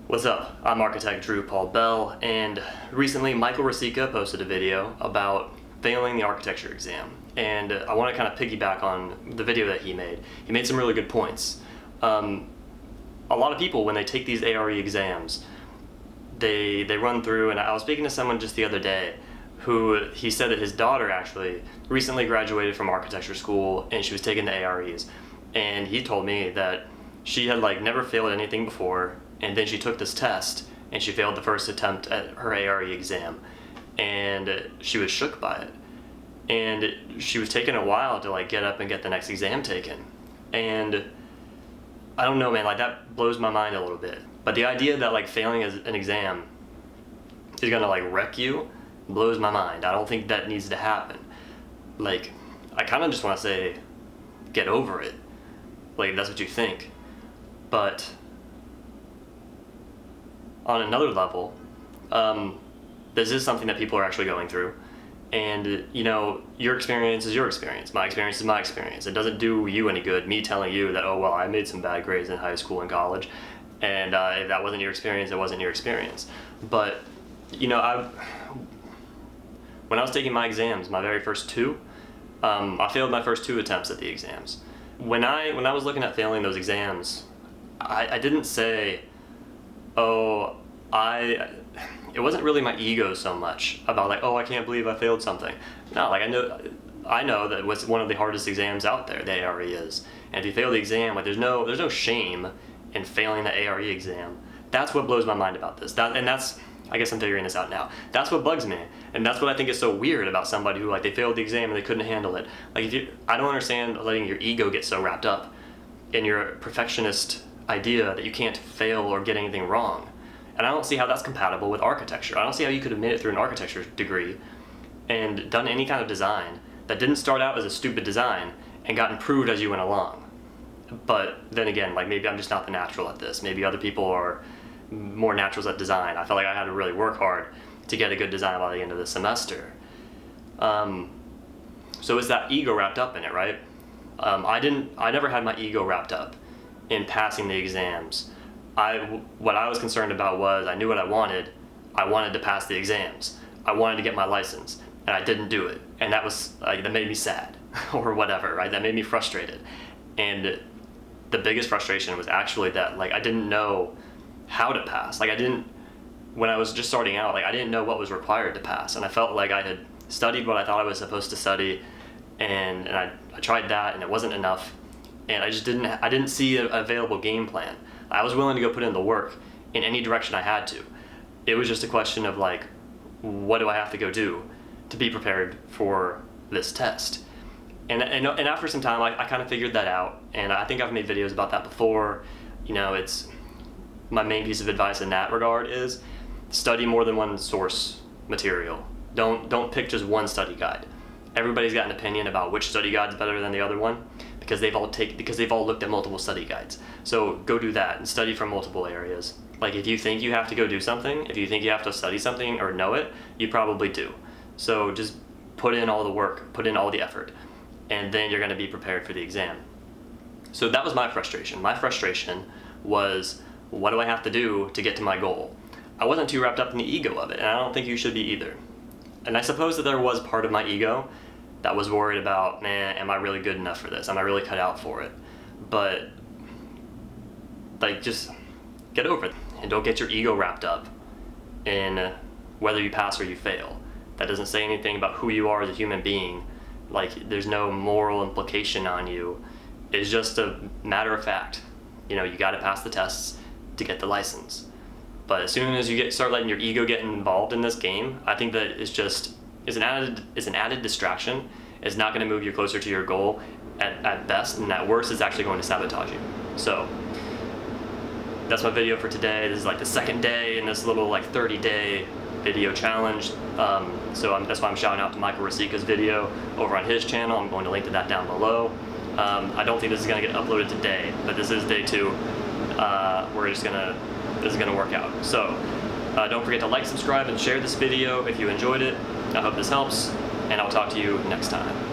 What's up? I'm architect Drew Paul Bell, and recently Michael Riscica posted a video about failing the architecture exam. And I want to kind of piggyback on the video that he made. He made some really good points. A lot of people, when they take these ARE exams, they run through, and I was speaking to someone just the other day who he said that his daughter actually recently graduated from architecture school and she was taking the AREs. And he told me that she had never failed anything before, and then she took this test and she failed the first attempt at her ARE exam, and she was shook by it. And she was taking a while to get up and get the next exam taken. And I don't know, man, that blows my mind a little bit. But the idea that failing as an exam is gonna wreck you blows my mind. I don't think that needs to happen. I kind of just want to say, get over it. That's what you think. But on another level, this is something that people are actually going through. And, your experience is your experience. My experience is my experience. It doesn't do you any good, me telling you that, oh, well, I made some bad grades in high school and college, and if that wasn't your experience, it wasn't your experience. But, when I was taking my exams, my very first two, I failed my first two attempts at the exams. When I was looking at failing those exams, I didn't say, oh, it wasn't really my ego so much about oh, I can't believe I failed something. No, I know that it's one of the hardest exams out there, the ARE is. And if you fail the exam, there's no shame in failing the ARE exam. That's what blows my mind about this. I guess I'm figuring this out now. That's what bugs me, and that's what I think is so weird about somebody who they failed the exam and they couldn't handle it. I don't understand letting your ego get so wrapped up in your perfectionist idea that you can't fail or get anything wrong. And I don't see how that's compatible with architecture. I don't see how you could have made it through an architecture degree and done any kind of design that didn't start out as a stupid design and got improved as you went along. But then again, maybe I'm just not the natural at this. Maybe other people are more naturals at design. I felt like I had to really work hard to get a good design by the end of the semester. So is that ego wrapped up in it, right? I never had my ego wrapped up in passing the exams. What I was concerned about was I knew what I wanted. I wanted to pass the exams. I wanted to get my license, and I didn't do it. And that was that made me sad or whatever, right? That made me frustrated. And the biggest frustration was actually that I didn't know how to pass. When I was just starting out, I didn't know what was required to pass, and I felt like I had studied what I thought I was supposed to study, and I tried that, and it wasn't enough, and I didn't see an available game plan. I was willing to go put in the work in any direction I had to. It was just a question of what do I have to go do to be prepared for this test? And after some time, I kind of figured that out, and I think I've made videos about that before. It's my main piece of advice in that regard is study more than one source material. Don't pick just one study guide. Everybody's got an opinion about which study guide's better than the other one because they've all looked at multiple study guides. So go do that and study from multiple areas. If you think you have to go do something, if you think you have to study something or know it, you probably do. So just put in all the work, put in all the effort, and then you're going to be prepared for the exam. So that was my frustration. My frustration was, what do I have to do to get to my goal? I wasn't too wrapped up in the ego of it, and I don't think you should be either. And I suppose that there was part of my ego that was worried about, man, am I really good enough for this? Am I really cut out for it? But just get over it, and don't get your ego wrapped up in whether you pass or you fail. That doesn't say anything about who you are as a human being. There's no moral implication on you. It's just a matter of fact. You got to pass the tests to get the license. But as soon as you start letting your ego get involved in this game, I think that is an added distraction. It's not going to move you closer to your goal at best, and at worst, it's actually going to sabotage you. So that's my video for today. This is the second day in this little 30-day video challenge. That's why I'm shouting out to Michael Riscica's video over on his channel. I'm going to link to that down below. I don't think this is going to get uploaded today, but this is day 2. This is gonna work out. So don't forget to subscribe, and share this video if you enjoyed it. I hope this helps, and I'll talk to you next time.